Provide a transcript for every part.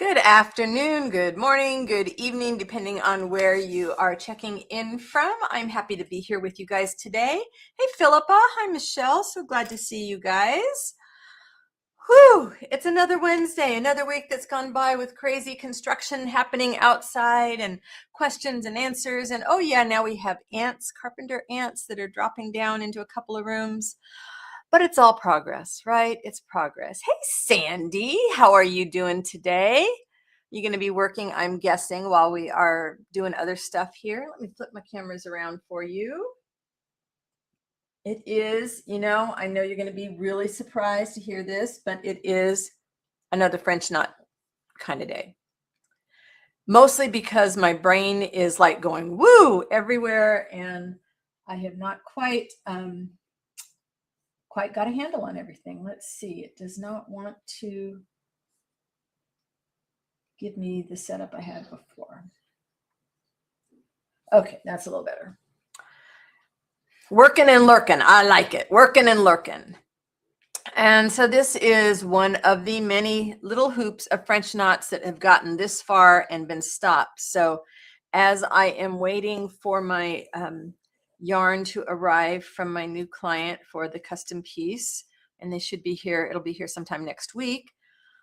Good afternoon, good morning, good evening, depending on where you are checking in from. I'm happy to be here with you guys today. Hey, Philippa. Hi, Michelle. So glad to see you guys. Whew, it's another Wednesday, another week that's gone by with crazy construction happening outside and questions and answers. And oh yeah, now we have ants, carpenter ants that are dropping down into a couple of rooms. But it's all progress, right? It's progress. Hey, Sandy, how are you doing today? You're going to be working, I'm guessing, while we are doing other stuff here. Let me flip my cameras around for you. It is, I know you're going to be really surprised to hear this, but it is another French knot kind of day. Mostly because my brain is like going woo everywhere, and I have not quite got a handle on everything. Let's see. It does not want to give me the setup I had before. Okay, that's a little better. Working and lurking. I like it. Working and lurking. And so this is one of the many little hoops of French knots that have gotten this far and been stopped. So as I am waiting for my yarn to arrive from my new client for the custom piece, and they should be here, it'll be here sometime next week,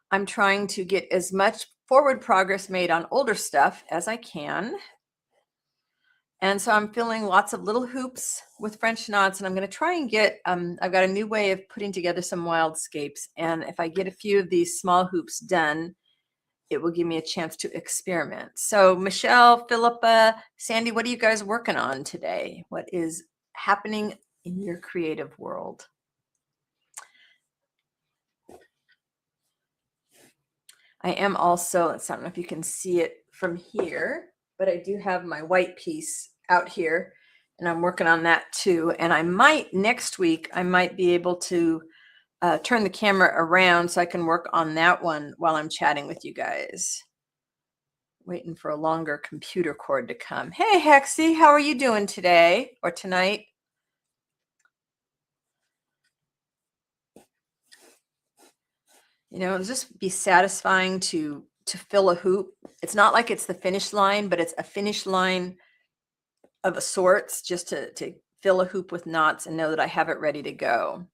I'm trying to get as much forward progress made on older stuff as I can. And so I'm filling lots of little hoops with French knots, and I'm going to try and get, I've got a new way of putting together some wildscapes. And if I get a few of these small hoops done, it will give me a chance to experiment. So Michelle, Philippa, Sandy, what are you guys working on today? What is happening in your creative world? I am also, I don't know if you can see it from here, but I do have my white piece out here, and I'm working on that too. And I might, next week, I might be able to turn the camera around so I can work on that one while I'm chatting with you guys. Waiting for a longer computer cord to come. Hey, Hexy, how are you doing today or tonight? It'll just be satisfying to fill a hoop. It's not like it's the finish line, but it's a finish line of a sorts, just to fill a hoop with knots and know that I have it ready to go.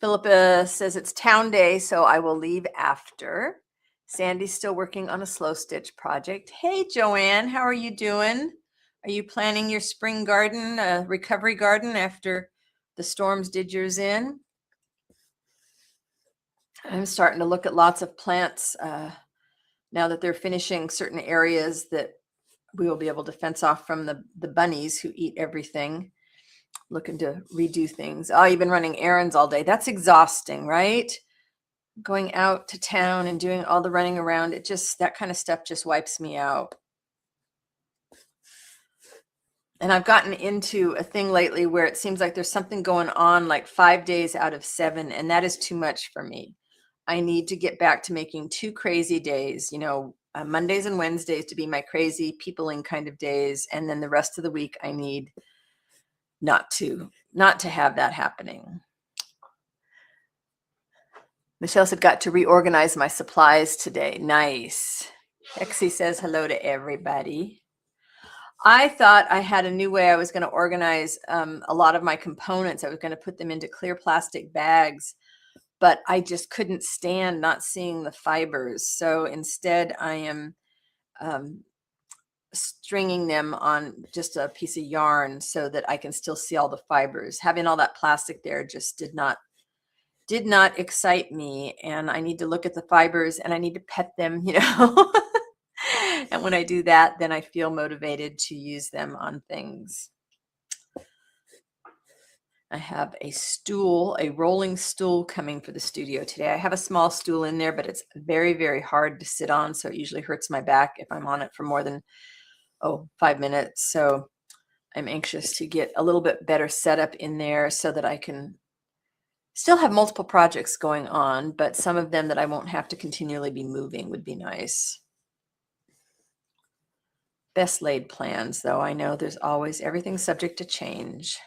Philippa says it's town day, so I will leave after. Sandy's still working on a slow stitch project. Hey, Joanne, how are you doing? Are you planning your spring garden, recovery garden after the storms did yours in? I'm starting to look at lots of plants now that they're finishing certain areas that we will be able to fence off from the bunnies who eat everything. Looking to redo things. Oh, you've been running errands all day. That's exhausting, right? Going out to town and doing all the running around, that kind of stuff just wipes me out. And I've gotten into a thing lately where it seems like there's something going on like 5 days out of 7, and that is too much for me. I need to get back to making 2 crazy days, Mondays and Wednesdays to be my crazy peopling kind of days. And then the rest of the week, I need not to have that happening. Michelle said, got to reorganize my supplies today. Nice. Hexy says hello to everybody. I thought I had a new way I was going to organize a lot of my components. I was going to put them into clear plastic bags, but I just couldn't stand not seeing the fibers. So instead, I am stringing them on just a piece of yarn so that I can still see all the fibers. Having all that plastic there just did not excite me, and I need to look at the fibers and I need to pet them, And when I do that, then I feel motivated to use them on things. I have a stool, a rolling stool coming for the studio today. I have a small stool in there, but it's very, very hard to sit on. So it usually hurts my back if I'm on it for more than 5 minutes. So I'm anxious to get a little bit better setup in there so that I can still have multiple projects going on, but some of them that I won't have to continually be moving would be nice. Best laid plans, though. I know there's always everything subject to change.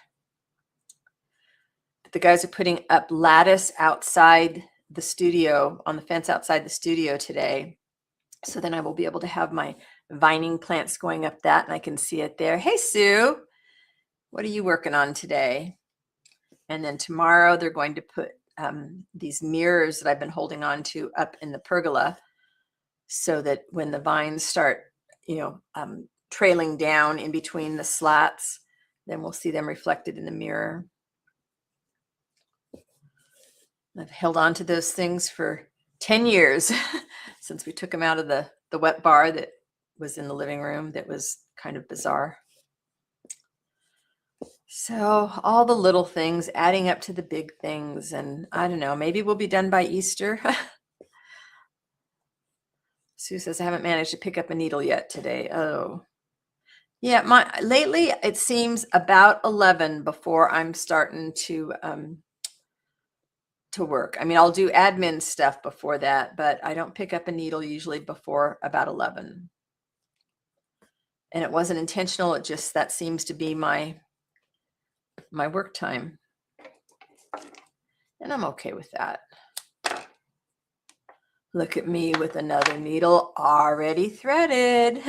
But the guys are putting up lattice outside the studio, on the fence outside the studio today. So then I will be able to have my vining plants going up that, and I can see it there. Hey, Sue, what are you working on today? And then tomorrow they're going to put these mirrors that I've been holding on to up in the pergola, so that when the vines start, trailing down in between the slats, then we'll see them reflected in the mirror. I've held on to those things for 10 years since we took them out of the wet bar that was in the living room. That was kind of bizarre. So all the little things adding up to the big things, and I don't know, maybe we'll be done by Easter. Sue says, I haven't managed to pick up a needle yet today. Oh, yeah, lately it seems about 11 before I'm starting to work. I mean, I'll do admin stuff before that, but I don't pick up a needle usually before about 11. And it wasn't intentional. It just, that seems to be my work time. And I'm okay with that. Look at me with another needle already threaded.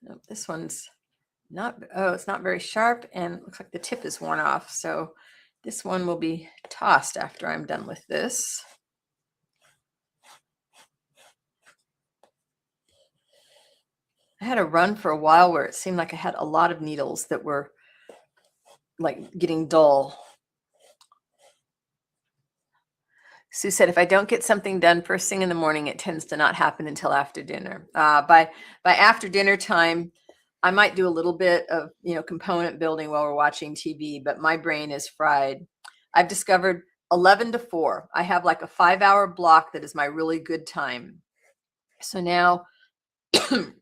Nope, this one's not, it's not very sharp, and looks like the tip is worn off. So this one will be tossed after I'm done with this. I had a run for a while where it seemed like I had a lot of needles that were like getting dull. Sue said, if I don't get something done first thing in the morning, it tends to not happen until after dinner. By after dinner time, I might do a little bit of, component building while we're watching TV, but my brain is fried. I've discovered 11 to 4. I have like a 5-hour block that is my really good time. So now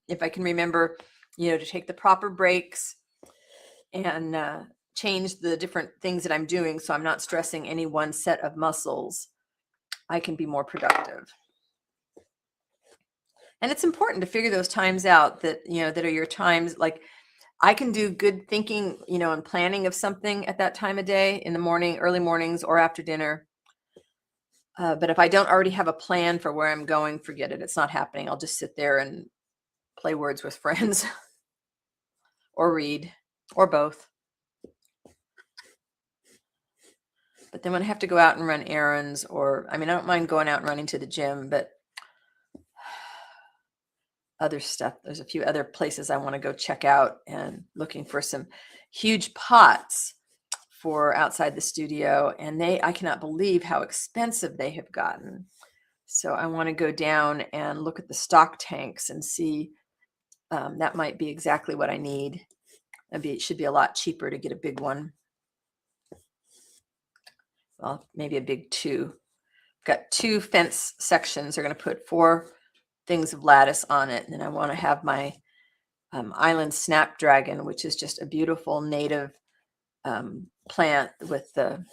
if I can remember, to take the proper breaks and change the different things that I'm doing, so I'm not stressing any one set of muscles, I can be more productive. And it's important to figure those times out that, that are your times. Like I can do good thinking, and planning of something at that time of day, in the morning, early mornings, or after dinner. But if I don't already have a plan for where I'm going, forget it. It's not happening. I'll just sit there and play words with friends or read, or both. But then when I have to go out and run errands, or, I don't mind going out and running to the gym, but other stuff, there's a few other places I want to go check out, and looking for some huge pots for outside the studio. And I cannot believe how expensive they have gotten. So I want to go down and look at the stock tanks and see, that might be exactly what I need. It should be a lot cheaper to get a big one. Well, maybe a big 2. Got 2 fence sections. They're going to put 4 things of lattice on it. And then I want to have my island snapdragon, which is just a beautiful native plant with the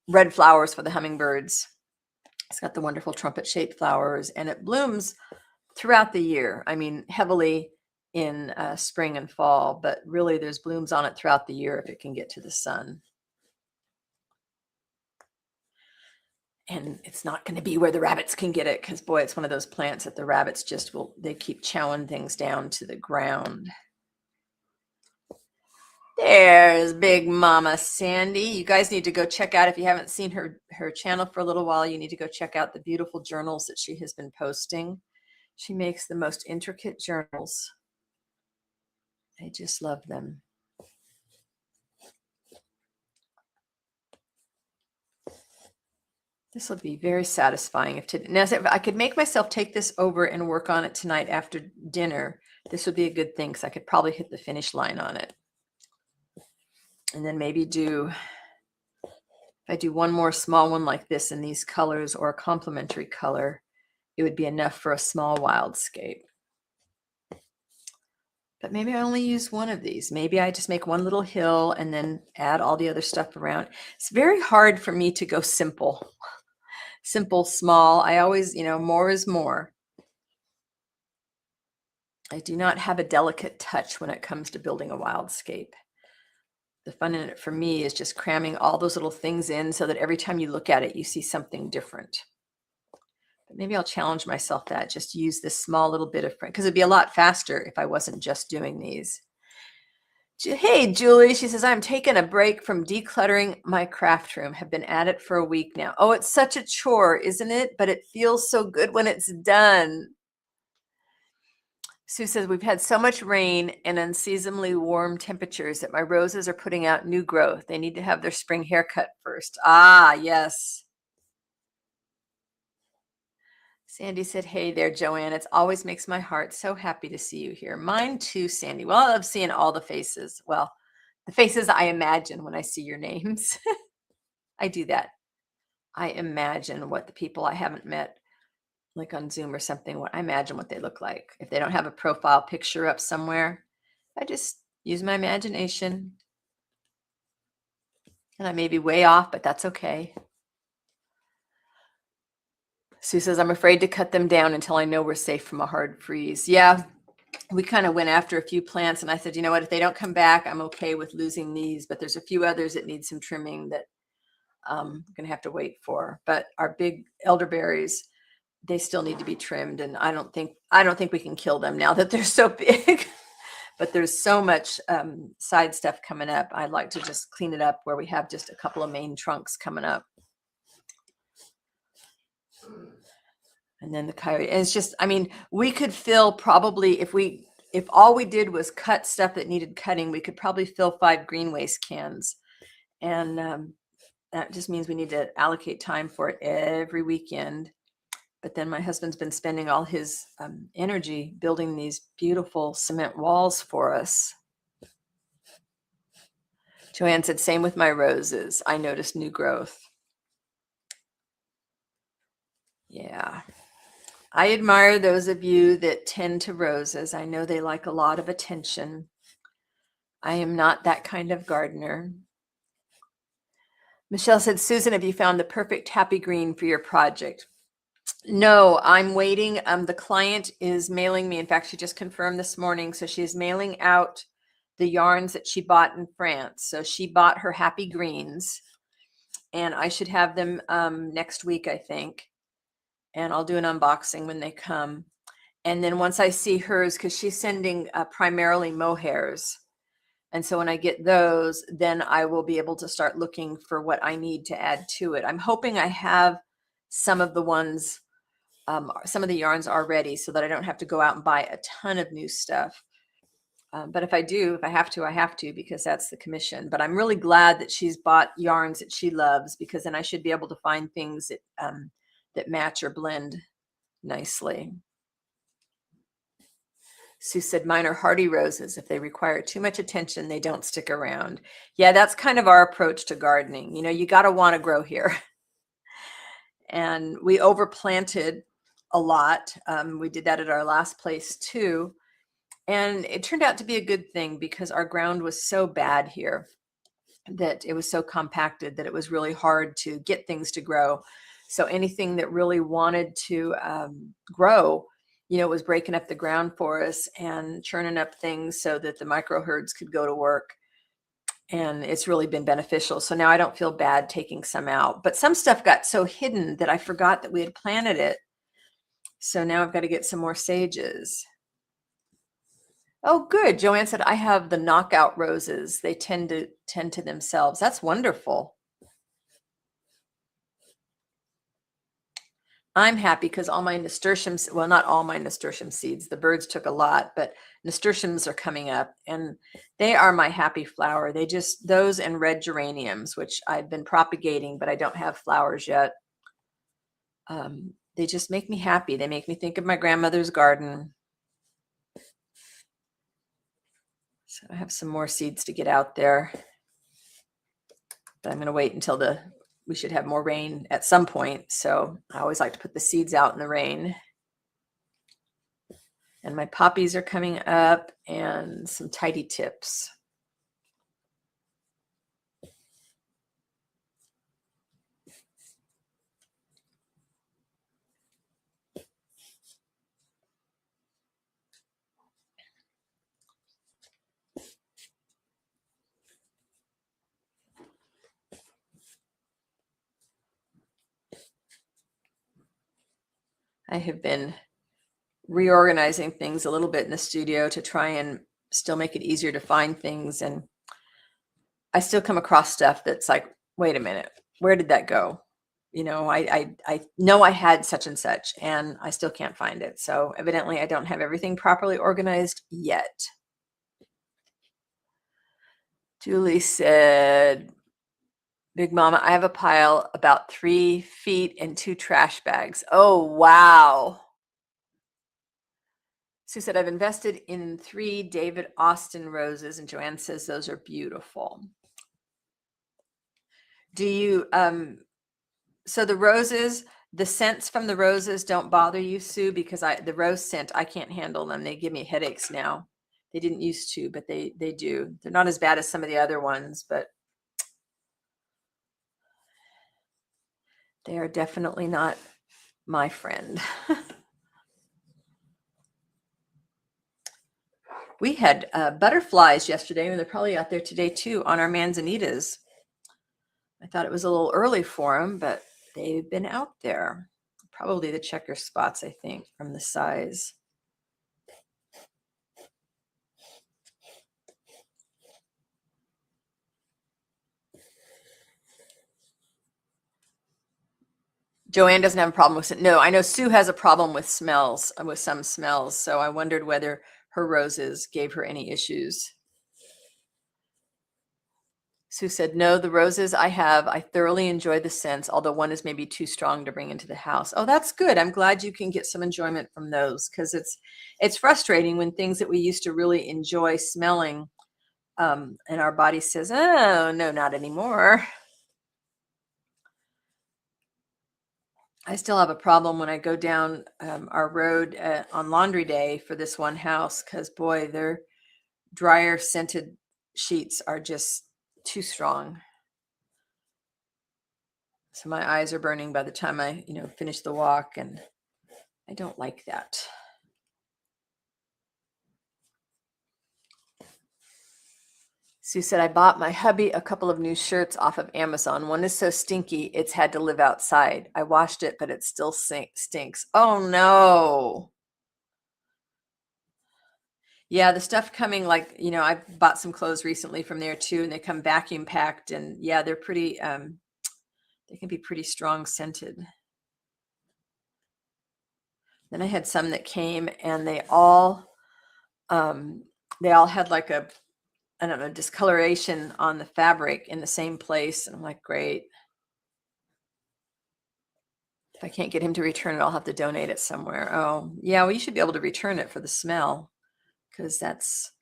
red flowers for the hummingbirds. It's got the wonderful trumpet-shaped flowers, and it blooms throughout the year. Heavily in spring and fall, but really there's blooms on it throughout the year if it can get to the sun. And it's not going to be where the rabbits can get it, because boy, it's one of those plants that the rabbits just they keep chowing things down to the ground. There's Big Mama Sandy. You guys need to go check out, if you haven't seen her channel for a little while, you need to go check out the beautiful journals that she has been posting. She makes the most intricate journals. I just love them. This will be very satisfying if I could make myself take this over and work on it tonight after dinner. This would be a good thing, because I could probably hit the finish line on it. And then maybe if I do one more small one like this in these colors, or a complementary color, it would be enough for a small wildscape. But maybe I only use one of these. Maybe I just make one little hill and then add all the other stuff around. It's very hard for me to go simple. Simple, small. I always, more is more. I do not have a delicate touch when it comes to building a wildscape. The fun in it for me is just cramming all those little things in so that every time you look at it, you see something different. But maybe I'll challenge myself that just use this small little bit of print because it'd be a lot faster if I wasn't just doing these. Hey, Julie, she says, I'm taking a break from decluttering my craft room. Have been at it for a week now. Oh, it's such a chore, isn't it? But it feels so good when it's done. Sue says, we've had so much rain and unseasonably warm temperatures that my roses are putting out new growth. They need to have their spring haircut first. Ah, yes. Sandy said, hey there, Joanne. It always makes my heart so happy to see you here. Mine too, Sandy. Well, I love seeing all the faces. Well, the faces I imagine when I see your names. I do that. I imagine what the people I haven't met, like on Zoom or something, what I imagine what they look like. If they don't have a profile picture up somewhere, I just use my imagination. And I may be way off, but that's okay. Sue says, I'm afraid to cut them down until I know we're safe from a hard freeze. Yeah, we kind of went after a few plants and I said, you know what, if they don't come back, I'm okay with losing these, but there's a few others that need some trimming that I'm going to have to wait for. But our big elderberries, they still need to be trimmed. And I don't think we can kill them now that they're so big, but there's so much side stuff coming up. I'd like to just clean it up where we have just a couple of main trunks coming up. And then the coyote, and it's just, I mean, we could fill probably if all we did was cut stuff that needed cutting, we could probably fill 5 green waste cans. And that just means we need to allocate time for it every weekend. But then my husband's been spending all his energy building these beautiful cement walls for us. Joanne said, same with my roses. I noticed new growth. Yeah. I admire those of you that tend to roses. I know they like a lot of attention. I am not that kind of gardener. Michelle said, Susan, have you found the perfect happy green for your project? No, I'm waiting. The client is mailing me. In fact, she just confirmed this morning. So she's mailing out the yarns that she bought in France. So she bought her happy greens and I should have them next week, I think. And I'll do an unboxing when they come. And then once I see hers, because she's sending primarily mohairs. And so when I get those, then I will be able to start looking for what I need to add to it. I'm hoping I have some of the ones, some of the yarns already so that I don't have to go out and buy a ton of new stuff. But if I do, if I have to, because that's the commission. But I'm really glad that she's bought yarns that she loves, because then I should be able to find things that that match or blend nicely. Sue said, mine are hardy roses. If they require too much attention, they don't stick around. Yeah, that's kind of our approach to gardening. You know, you got to want to grow here. And we overplanted a lot. We did that at our last place too. And it turned out to be a good thing because our ground was so bad here that it was so compacted that it was really hard to get things to grow. So anything that really wanted to grow, you know, was breaking up the ground for us and churning up things so that the micro herds could go to work. And it's really been beneficial. So now I don't feel bad taking some out, but some stuff got so hidden that I forgot that we had planted it. So now I've got to get some more sages. Oh, good. Joanne said, I have the knockout roses. They tend to themselves. That's wonderful. I'm happy because all my nasturtiums, well, not all my nasturtium seeds, the birds took a lot, but nasturtiums are coming up and they are my happy flower. They just, those and red geraniums, which I've been propagating, but I don't have flowers yet. They just make me happy. They make me think of my grandmother's garden. So I have some more seeds to get out there, but I'm going to wait until we should have more rain at some point. So I always like to put the seeds out in the rain. And my poppies are coming up and some tidy tips. I have been reorganizing things a little bit in the studio to try and still make it easier to find things. And I still come across stuff that's like, wait a minute, where did that go? You know, I know I had such and such, and I still can't find it. So evidently I don't have everything properly organized yet. Julie said, Big Mama, I have a pile about 3 feet and 2 trash bags. Oh, wow. Sue said, I've invested in 3 David Austin roses, and Joanne says those are beautiful. Do you, so the roses, the scents from the roses don't bother you, Sue? Because the rose scent, I can't handle them. They give me headaches now. They didn't used to, but they do. They're not as bad as some of the other ones, but they are definitely not my friend. We had butterflies yesterday, and they're probably out there today too on our manzanitas. I thought it was a little early for them, but they've been out there. Probably the checker spots, I think, from the size. Joanne doesn't have a problem with it. No, I know Sue has a problem with smells, with some smells. So I wondered whether her roses gave her any issues. Sue said, no, the roses I have, I thoroughly enjoy the scents, although one is maybe too strong to bring into the house. Oh, that's good. I'm glad you can get some enjoyment from those, because it's frustrating when things that we used to really enjoy smelling, and our body says, oh, no, not anymore. I still have a problem when I go down our road on laundry day for this one house, because boy, their dryer scented sheets are just too strong. So my eyes are burning by the time I, finish the walk, and I don't like that. Sue said, I bought my hubby a couple of new shirts off of Amazon. One is so stinky, it's had to live outside. I washed it, but it still stinks. Oh no. Yeah, the stuff coming, like, I bought some clothes recently from there too, and they come vacuum packed, and yeah, they're pretty, they can be pretty strong scented. Then I had some that came, and they all had like a, I don't know, discoloration on the fabric in the same place. And I'm like, great. If I can't get him to return it, I'll have to donate it somewhere. Oh, yeah, well, you should be able to return it for the smell, because that's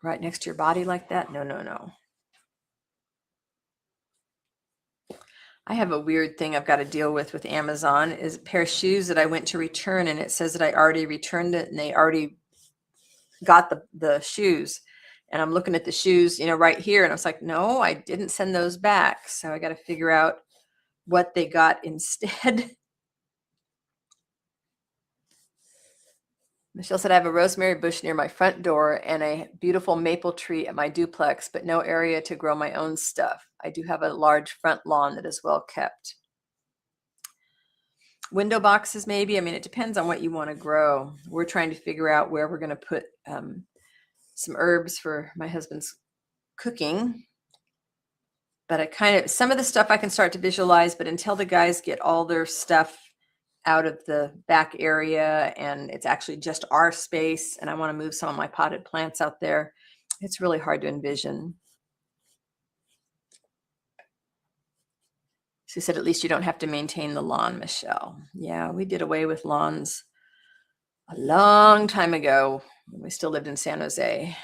right next to your body like that. No, no, no. I have a weird thing I've got to deal with Amazon, is a pair of shoes that I went to return, and it says that I already returned it, and they already got the shoes. And I'm looking at the shoes, right here, and I was like, no, I didn't send those back. So I got to figure out what they got instead. Michelle said, I have a rosemary bush near my front door and a beautiful maple tree at my duplex, but no area to grow my own stuff. I do have a large front lawn that is well kept. Window boxes, maybe. I mean, it depends on what you want to grow. We're trying to figure out where we're going to put some herbs for my husband's cooking. But some of the stuff I can start to visualize, but until the guys get all their stuff out of the back area and it's actually just our space, and I want to move some of my potted plants out there, it's really hard to envision. She said, at least you don't have to maintain the lawn, Michelle. Yeah, we did away with lawns a long time ago when we still lived in San Jose.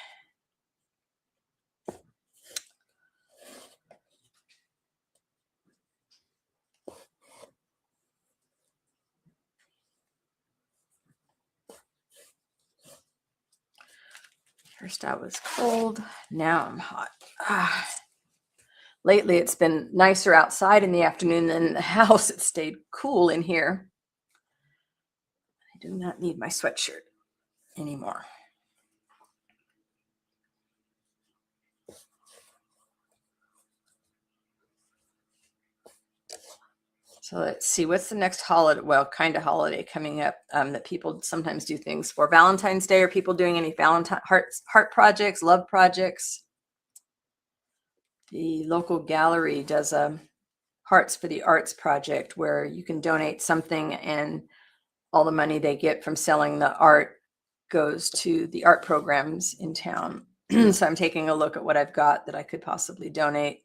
First I was cold, now I'm hot. Lately it's been nicer outside in the afternoon than in the house. It stayed cool in here. I do not need my sweatshirt anymore. So let's see, what's the next holiday? Well, kind of holiday coming up that people sometimes do things for. Valentine's Day. Are people doing any Valentine heart projects, love projects? The local gallery does a Hearts for the Arts project where you can donate something and all the money they get from selling the art goes to the art programs in town. So I'm taking a look at what I've got that I could possibly donate.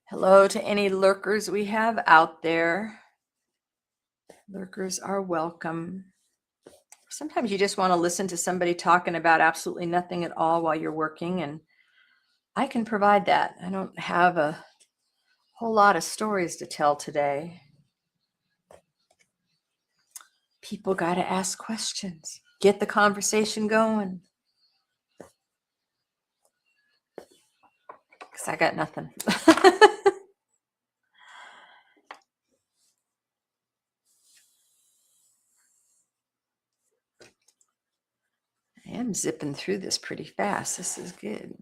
Hello to any lurkers we have out there. Lurkers are welcome. Sometimes you just want to listen to somebody talking about absolutely nothing at all while you're working, and I can provide that. I don't have a whole lot of stories to tell today. People got to ask questions, get the conversation going. Because I got nothing. I am zipping through this pretty fast. This is good.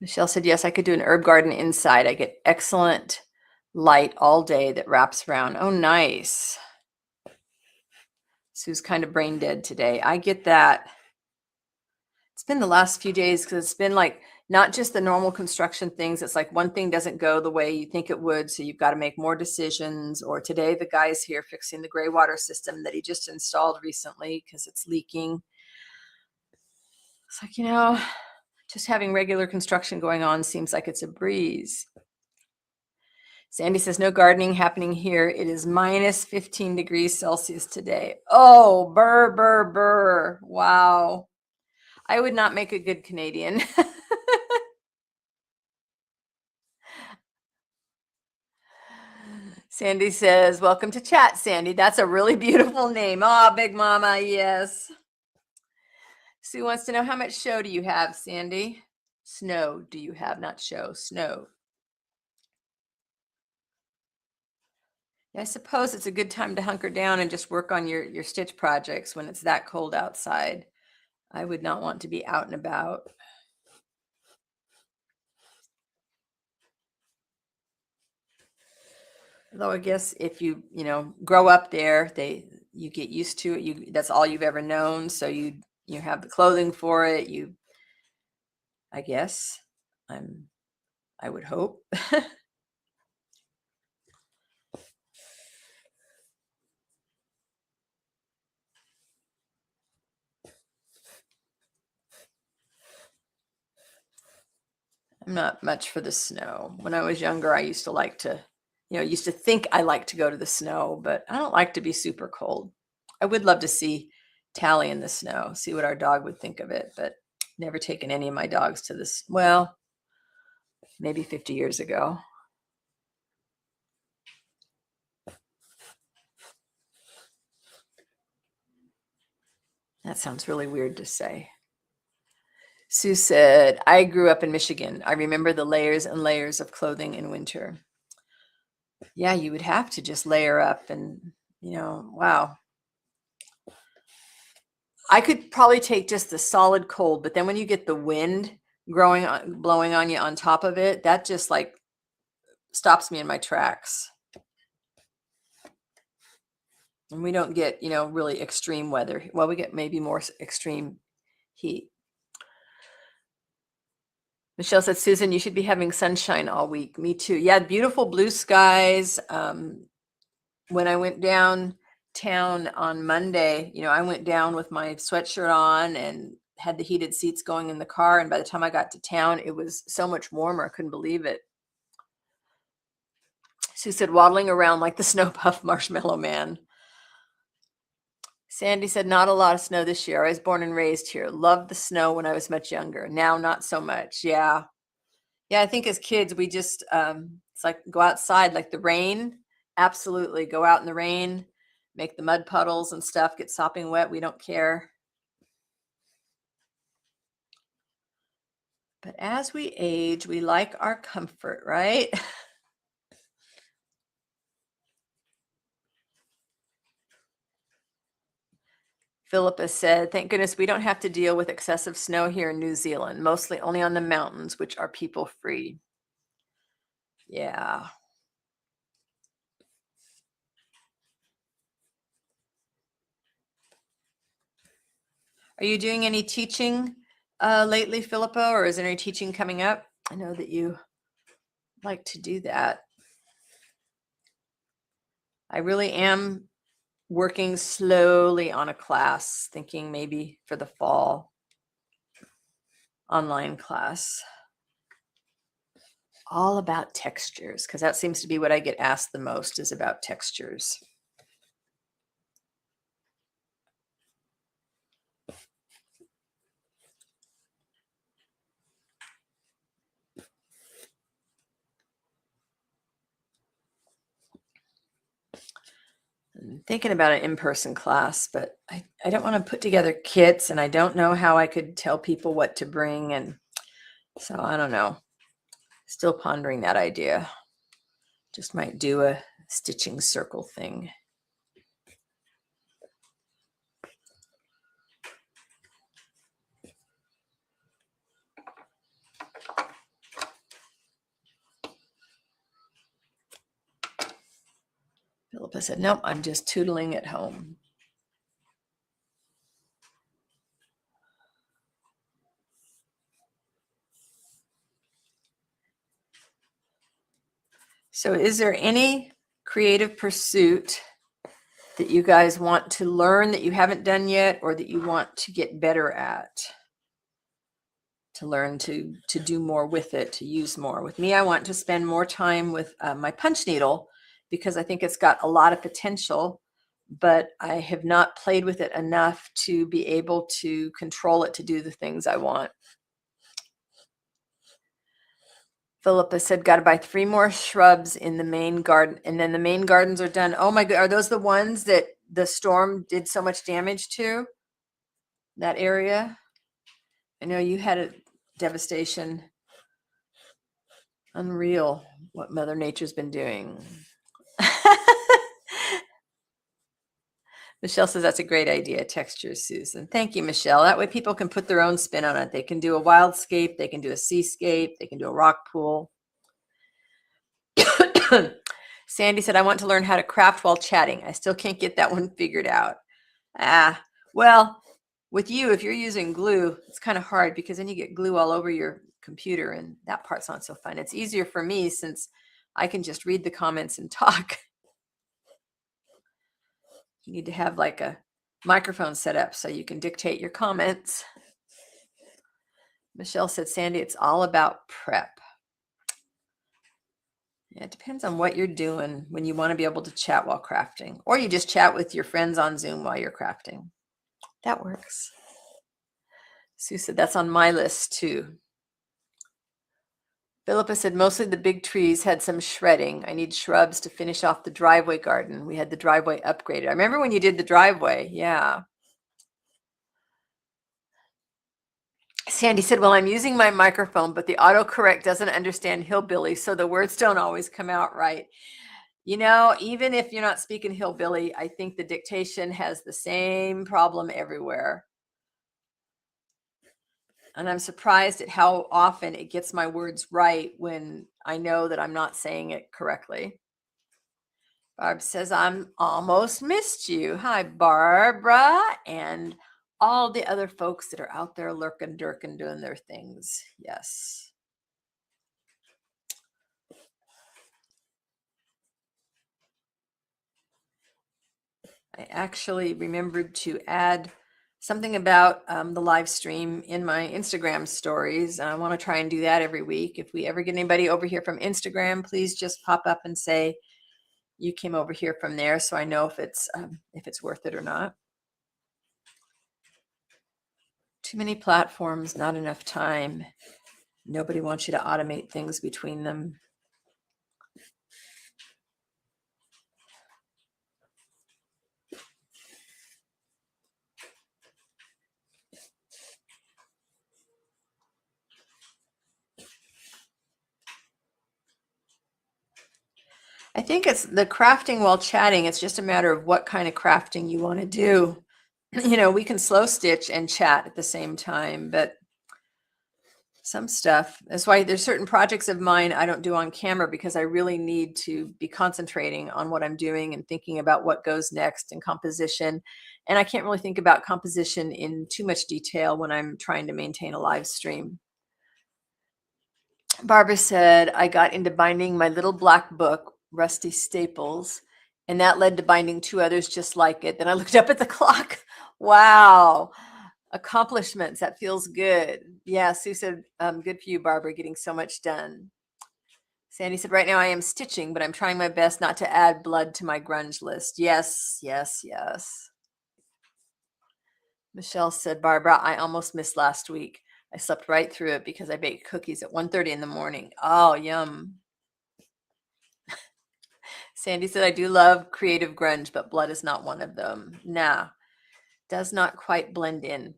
Michelle said, yes, I could do an herb garden inside. I get excellent light all day that wraps around. Oh, nice. Sue's kind of brain dead today. I get that. It's been the last few days because it's been like not just the normal construction things. It's like one thing doesn't go the way you think it would. So you've got to make more decisions. Or today the guy's here fixing the gray water system that he just installed recently because it's leaking. It's like, just having regular construction going on seems like it's a breeze. Sandy says, no gardening happening here. It is minus 15 degrees Celsius today. Oh, burr, burr, burr. Wow. I would not make a good Canadian. Sandy says, welcome to chat, Sandy. That's a really beautiful name. Oh, Big Mama, yes. Sue wants to know, how much show do you have, Sandy? Snow do you have, not show, snow. I suppose it's a good time to hunker down and just work on your stitch projects when it's that cold outside. I would not want to be out and about. Although I guess if you grow up there, you get used to it. That's all you've ever known, so you have the clothing for it. I guess I would hope. I'm not much for the snow. When I was younger, I used to like to, used to think I liked to go to the snow, but I don't like to be super cold. I would love to see Tally in the snow, see what our dog would think of it, but never taken any of my dogs to this. Well, maybe 50 years ago. That sounds really weird to say. Sue said, I grew up in Michigan. I remember the layers and layers of clothing in winter. Yeah, you would have to just layer up and, wow. I could probably take just the solid cold, but then when you get the wind blowing on you on top of it, that just like stops me in my tracks. And we don't get, really extreme weather. Well, we get maybe more extreme heat. Michelle said, Susan, you should be having sunshine all week. Me too. Yeah, beautiful blue skies. When I went downtown on Monday, I went down with my sweatshirt on and had the heated seats going in the car. And by the time I got to town, it was so much warmer. I couldn't believe it. Sue said, waddling around like the Snow Puff Marshmallow Man. Sandy said, not a lot of snow this year. I was born and raised here. Loved the snow when I was much younger. Now, not so much. Yeah. Yeah, I think as kids, we just, it's like go outside, like the rain. Absolutely. Go out in the rain, make the mud puddles and stuff, get sopping wet. We don't care. But as we age, we like our comfort, right? Philippa said, thank goodness we don't have to deal with excessive snow here in New Zealand, mostly only on the mountains, which are people free. Yeah. Are you doing any teaching lately, Philippa, or is there any teaching coming up? I know that you like to do that. I really am working slowly on a class, thinking maybe for the fall online class. All about textures, because that seems to be what I get asked the most, is about textures. I'm thinking about an in-person class, but I don't want to put together kits, and I don't know how I could tell people what to bring, and so I don't know. Still pondering that idea. Just might do a stitching circle thing. Philippa said, nope, I'm just tootling at home. So is there any creative pursuit that you guys want to learn that you haven't done yet, or that you want to get better at? To learn to do more with it, to use more. With me, I want to spend more time with my punch needle, because I think it's got a lot of potential, but I have not played with it enough to be able to control it to do the things I want. Philippa said, got to buy 3 more shrubs in the main garden, and then the main gardens are done. Oh my God, are those the ones that the storm did so much damage to? That area? I know you had a devastation. Unreal what Mother Nature's been doing. Michelle says that's a great idea. Textures, Susan. Thank you, Michelle. That way people can put their own spin on it. They can do a wildscape, they can do a seascape, they can do a rock pool. Sandy said, I want to learn how to craft while chatting. I still can't get that one figured out. Well, with you, if you're using glue, it's kind of hard, because then you get glue all over your computer, and that part's not so fun. It's easier for me since I can just read the comments and talk. You need to have like a microphone set up so you can dictate your comments. Michelle said, Sandy, it's all about prep. Yeah, it depends on what you're doing when you want to be able to chat while crafting, or you just chat with your friends on Zoom while you're crafting. That works. Sue said, that's on my list too. Philippa said, mostly the big trees had some shredding. I need shrubs to finish off the driveway garden. We had the driveway upgraded. I remember when you did the driveway. Yeah. Sandy said, well, I'm using my microphone, but the autocorrect doesn't understand hillbilly, so the words don't always come out right. You know, even if you're not speaking hillbilly, I think the dictation has the same problem everywhere. And I'm surprised at how often it gets my words right when I know that I'm not saying it correctly. Barb says, I'm almost missed you. Hi, Barbara, and all the other folks that are out there lurking, dirking, doing their things. Yes. I actually remembered to add something about the live stream in my Instagram stories. I want to try and do that every week. If we ever get anybody over here from Instagram, please just pop up and say you came over here from there, so I know if it's worth it or not. Too many platforms, not enough time. Nobody wants you to automate things between them. I think it's the crafting while chatting. It's just a matter of what kind of crafting you want to do. You know, we can slow stitch and chat at the same time, but some stuff, that's why there's certain projects of mine I don't do on camera, because I really need to be concentrating on what I'm doing and thinking about what goes next in composition. And I can't really think about composition in too much detail when I'm trying to maintain a live stream. Barbara said, I got into binding my little black book, Rusty Staples, and that led to binding 2 others just like it. Then I looked up at the clock. Wow. Accomplishments. That feels good. Yeah, Sue said, good for you, Barbara, getting so much done. Sandy said, right now I am stitching, but I'm trying my best not to add blood to my grunge list. Yes, yes, yes. Michelle said, Barbara, I almost missed last week. I slept right through it because I baked cookies at 1:30 in the morning. Oh, yum. Sandy said, I do love creative grunge, but blood is not one of them. Nah, does not quite blend in.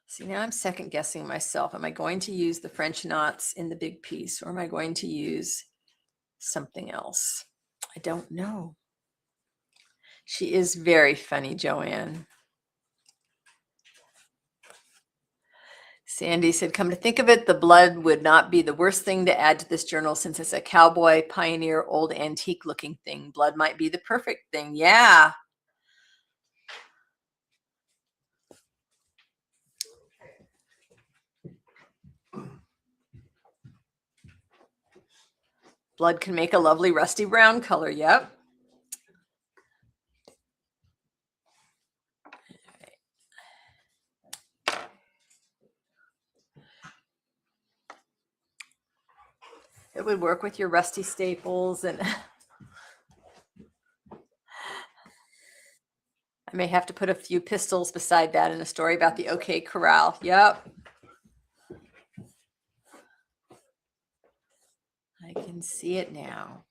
See, now I'm second guessing myself. Am I going to use the French knots in the big piece, or am I going to use something else? I don't know. She is very funny, Joanne. Sandy said, come to think of it, the blood would not be the worst thing to add to this journal since it's a cowboy, pioneer, old antique looking thing. Blood might be the perfect thing. Yeah. Blood can make a lovely rusty brown color. Yep. It would work with your Rusty Staples, and I may have to put a few pistols beside that in a story about the OK Corral. Yep. I can see it now.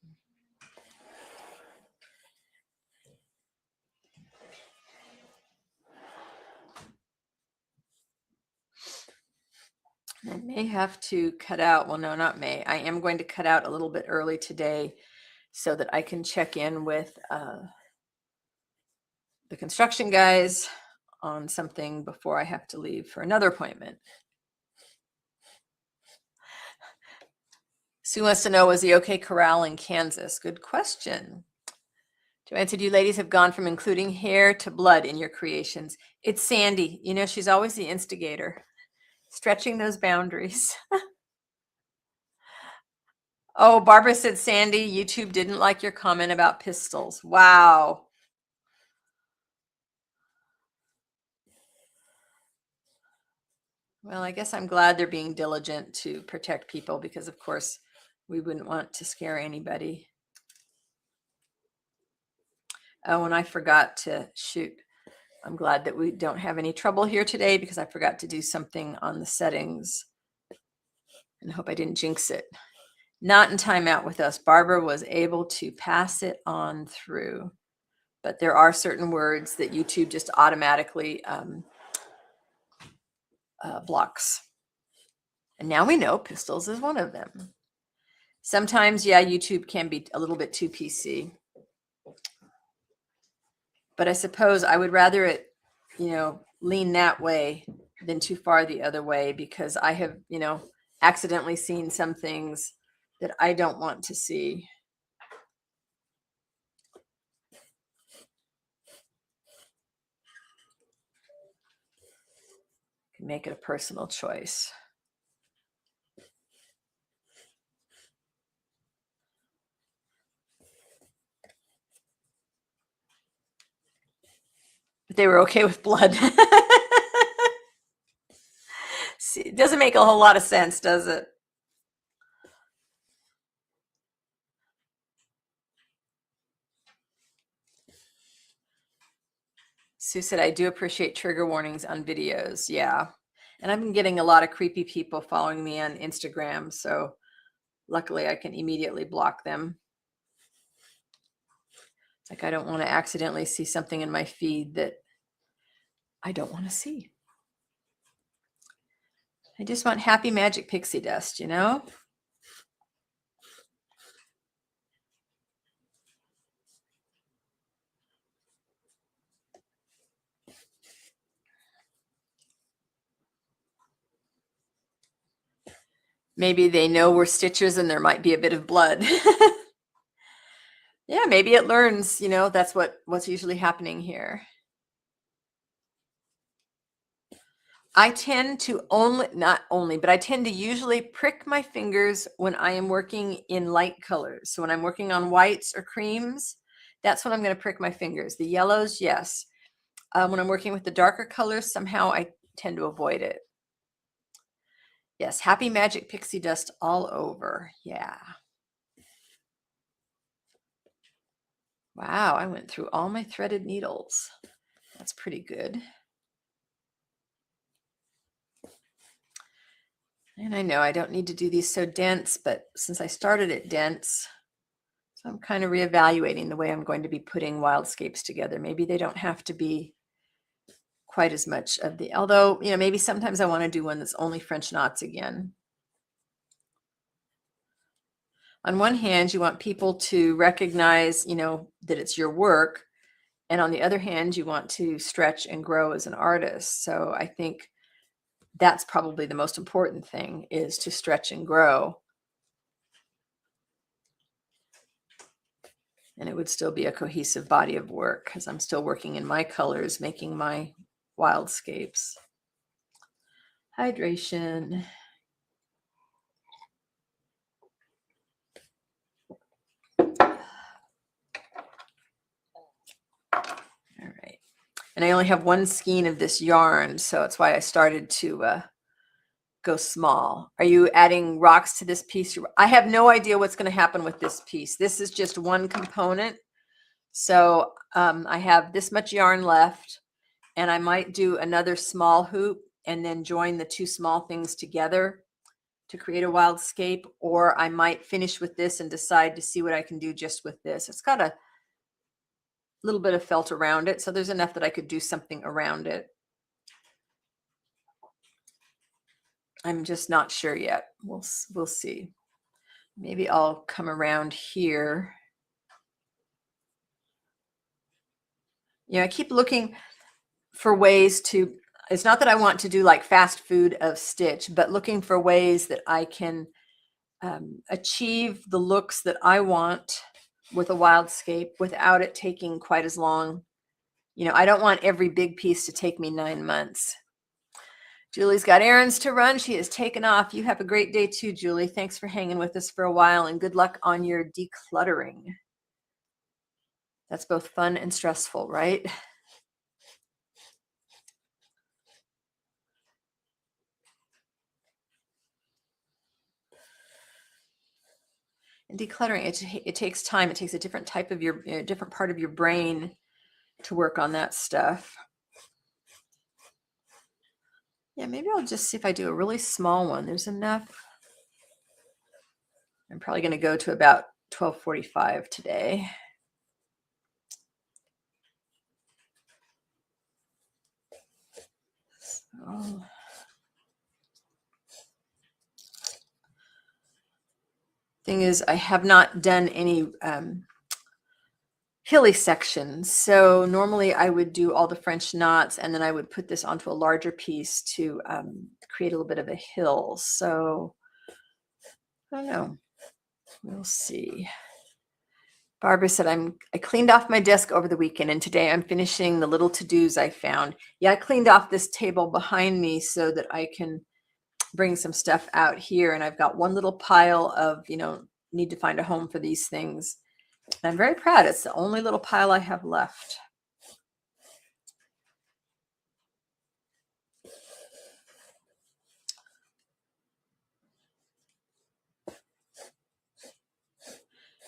I may have to cut out, well, no, not may. I am going to cut out a little bit early today so that I can check in with the construction guys on something before I have to leave for another appointment. Sue wants to know, was the OK Corral in Kansas? Good question. Joanne said, you ladies have gone from including hair to blood in your creations. It's Sandy. You know, she's always the instigator, stretching those boundaries. Oh, Barbara said, Sandy, YouTube didn't like your comment about pistols. Wow. Well, I guess I'm glad they're being diligent to protect people, because of course we wouldn't want to scare anybody. Oh, and I forgot to shoot. I'm glad that we don't have any trouble here today, because I forgot to do something on the settings, and I hope I didn't jinx it. Not in timeout with us. Barbara was able to pass it on through, but there are certain words that YouTube just automatically blocks. And now we know pistols is one of them. Sometimes, yeah, YouTube can be a little bit too PC. But I suppose I would rather it, you know, lean that way than too far the other way, because I have, you know, accidentally seen some things that I don't want to see. Make it a personal choice. But they were okay with blood. See, it doesn't make a whole lot of sense, does it? Sue said, I do appreciate trigger warnings on videos. Yeah. And I've been getting a lot of creepy people following me on Instagram, so luckily I can immediately block them. It's like I don't want to accidentally see something in my feed that I don't want to see. I just want happy magic pixie dust, you know? Maybe they know we're stitchers and there might be a bit of blood. Yeah, maybe it learns, you know, that's what's usually happening here. I tend to not only, but I tend to usually prick my fingers when I am working in light colors. So when I'm working on whites or creams, that's when I'm going to prick my fingers. The yellows, yes. When I'm working with the darker colors, somehow I tend to avoid it. Yes, happy magic pixie dust all over. Yeah. Wow, I went through all my threaded needles. That's pretty good. And I know I don't need to do these so dense, but since I started it dense, so I'm kind of reevaluating the way I'm going to be putting wildscapes together. Maybe they don't have to be quite as much of the, although, you know, maybe sometimes I want to do one that's only French knots again. On one hand, you want people to recognize, you know, that it's your work. And on the other hand, you want to stretch and grow as an artist. So I think that's probably the most important thing, is to stretch and grow. And it would still be a cohesive body of work because I'm still working in my colors, making my wildscapes. Hydration. All right. And I only have one skein of this yarn, so that's why I started to go small. Are you adding rocks to this piece? I have no idea what's going to happen with this piece. This is just one component. So I have this much yarn left, and I might do another small hoop and then join the two small things together to create a wildscape, or I might finish with this and decide to see what I can do just with this. It's got a little bit of felt around it, so there's enough that I could do something around it. I'm just not sure yet. We'll see. Maybe I'll come around here. You know, I keep looking for ways to, it's not that I want to do like fast food of stitch, but looking for ways that I can achieve the looks that I want with a wildscape without it taking quite as long. You know, I don't want every big piece to take me 9 months. Julie's got errands to run. She has taken off. You have a great day too, Julie. Thanks for hanging with us for a while, and good luck on your decluttering. That's both fun and stressful, right? And decluttering, it takes time. It takes a different type of different part of your brain to work on that stuff. Yeah, maybe I'll just see if I do a really small one. There's enough. I'm probably going to go to about 12:45 today. So, thing is, I have not done any hilly sections. So normally I would do all the French knots and then I would put this onto a larger piece to create a little bit of a hill. So I don't know. We'll see. Barbara said, I cleaned off my desk over the weekend and today I'm finishing the little to-dos I found. Yeah, I cleaned off this table behind me so that I can bring some stuff out here. And I've got one little pile of, you know, need to find a home for these things. And I'm very proud. It's the only little pile I have left.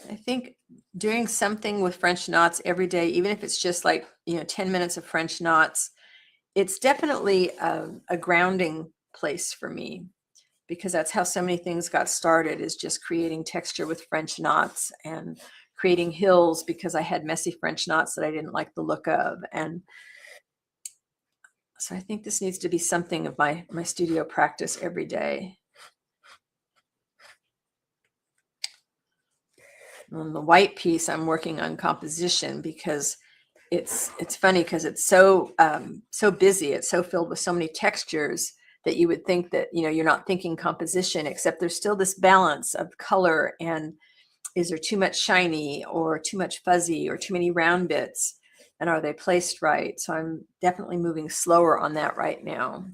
I think doing something with French knots every day, even if it's just like, you know, 10 minutes of French knots, it's definitely a grounding place for me, because that's how so many things got started, is just creating texture with French knots and creating hills because I had messy French knots that I didn't like the look of. And So I think this needs to be something of my studio practice every day. On the white piece, I'm working on composition because it's funny because it's so so busy. It's so filled with so many textures that you would think that, you know, you're not thinking composition, except there's still this balance of color, and is there too much shiny or too much fuzzy or too many round bits, and are they placed right? So I'm definitely moving slower on that right now.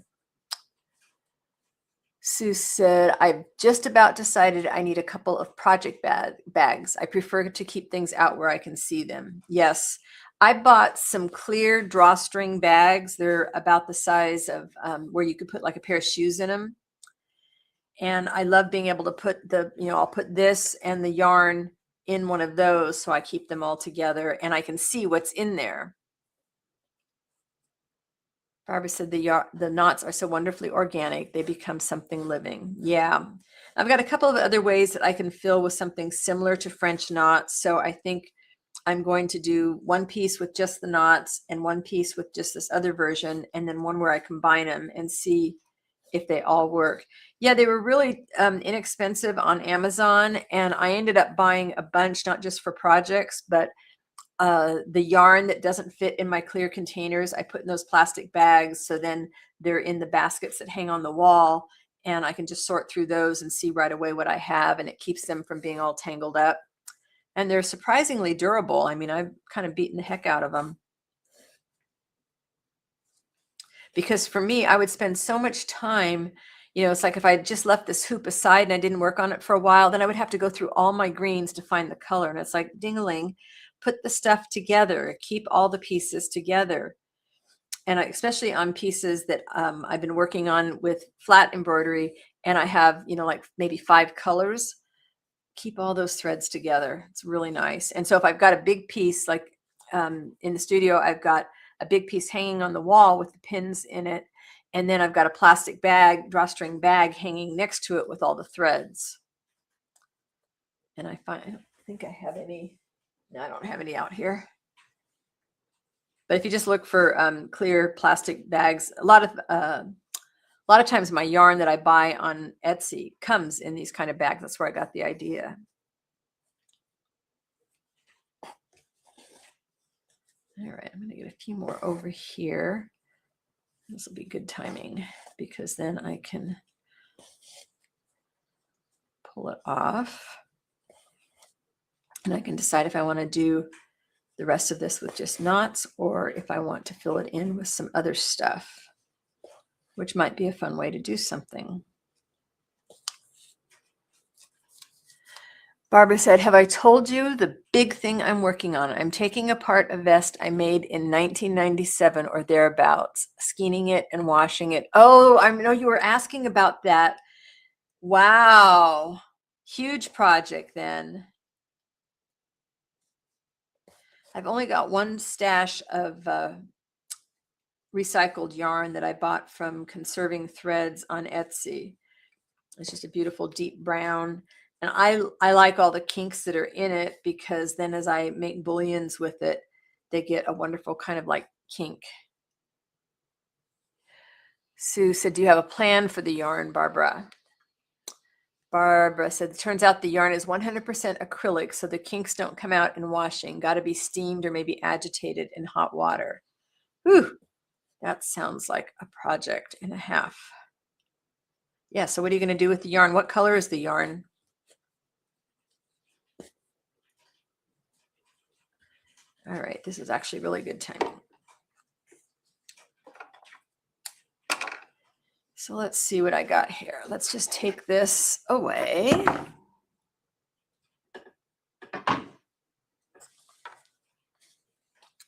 Sue said, I've just about decided I need a couple of project bags. I prefer to keep things out where I can see them. Yes, I bought some clear drawstring bags. They're about the size of where you could put like a pair of shoes in them. And I love being able to put the, you know, I'll put this and the yarn in one of those so I keep them all together and I can see what's in there. Barbara said the knots are so wonderfully organic, they become something living. Yeah. I've got a couple of other ways that I can fill with something similar to French knots. So I think I'm going to do one piece with just the knots and one piece with just this other version, and then one where I combine them and see if they all work. Yeah, they were really inexpensive on Amazon, and I ended up buying a bunch, not just for projects, but the yarn that doesn't fit in my clear containers, I put in those plastic bags. So then they're in the baskets that hang on the wall, and I can just sort through those and see right away what I have, and it keeps them from being all tangled up. And they're surprisingly durable. I mean, I've kind of beaten the heck out of them. Because for me, I would spend so much time, you know, it's like if I just left this hoop aside and I didn't work on it for a while, then I would have to go through all my greens to find the color. And it's like, ding-a-ling, put the stuff together, keep all the pieces together. And especially on pieces that I've been working on with flat embroidery, and I have, you know, like maybe 5 colors, keep all those threads together. It's really nice. And so if I've got a big piece, like in the studio, I've got a big piece hanging on the wall with the pins in it. And then I've got a plastic bag, drawstring bag hanging next to it with all the threads. And I don't think I have any. No, I don't have any out here. But if you just look for clear plastic bags, a lot of times my yarn that I buy on Etsy comes in these kind of bags. That's where I got the idea. All right, I'm going to get a few more over here. This will be good timing because then I can pull it off. And I can decide if I want to do the rest of this with just knots or if I want to fill it in with some other stuff, which might be a fun way to do something. Barbara said, have I told you the big thing I'm working on? I'm taking apart a vest I made in 1997 or thereabouts, skeening it and washing it. Oh, I know you were asking about that. Wow. Huge project then. I've only got one stash of recycled yarn that I bought from Conserving Threads on Etsy. It's just a beautiful deep brown. And I like all the kinks that are in it because then as I make bullions with it, they get a wonderful kind of like kink. Sue said, do you have a plan for the yarn, Barbara? Barbara said, it turns out the yarn is 100% acrylic, so the kinks don't come out in washing. Got to be steamed or maybe agitated in hot water. Whew, that sounds like a project and a half. Yeah, so what are you going to do with the yarn? What color is the yarn? All right, this is actually really good timing. So let's see what I got here. Let's just take this away.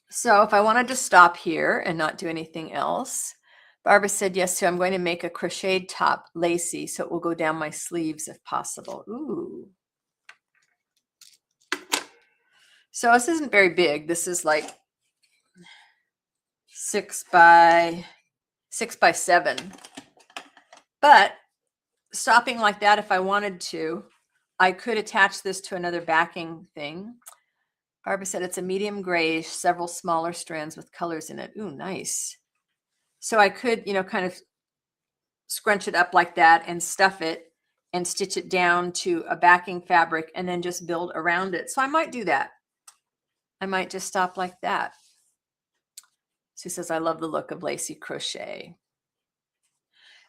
So if I wanted to stop here and not do anything else, Barbara said, yes, so I'm going to make a crocheted top, lacy, so it will go down my sleeves if possible. Ooh. So this isn't very big. This is like 6 by 7. But stopping like that, if I wanted to, I could attach this to another backing thing. Barbara said it's a medium grayish, several smaller strands with colors in it. Ooh, nice. So I could, kind of scrunch it up like that and stuff it and stitch it down to a backing fabric and then just build around it. So I might do that. I might just stop like that. Sue says, I love the look of lacy crochet.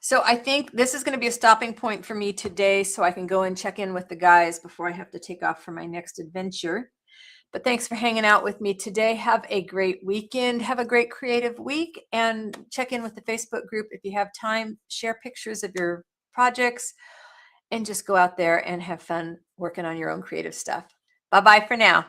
So I think this is going to be a stopping point for me today so I can go and check in with the guys before I have to take off for my next adventure. But thanks for hanging out with me today. Have a great weekend. Have a great creative week, and check in with the Facebook group if you have time. Share pictures of your projects and just go out there and have fun working on your own creative stuff. Bye-bye for now.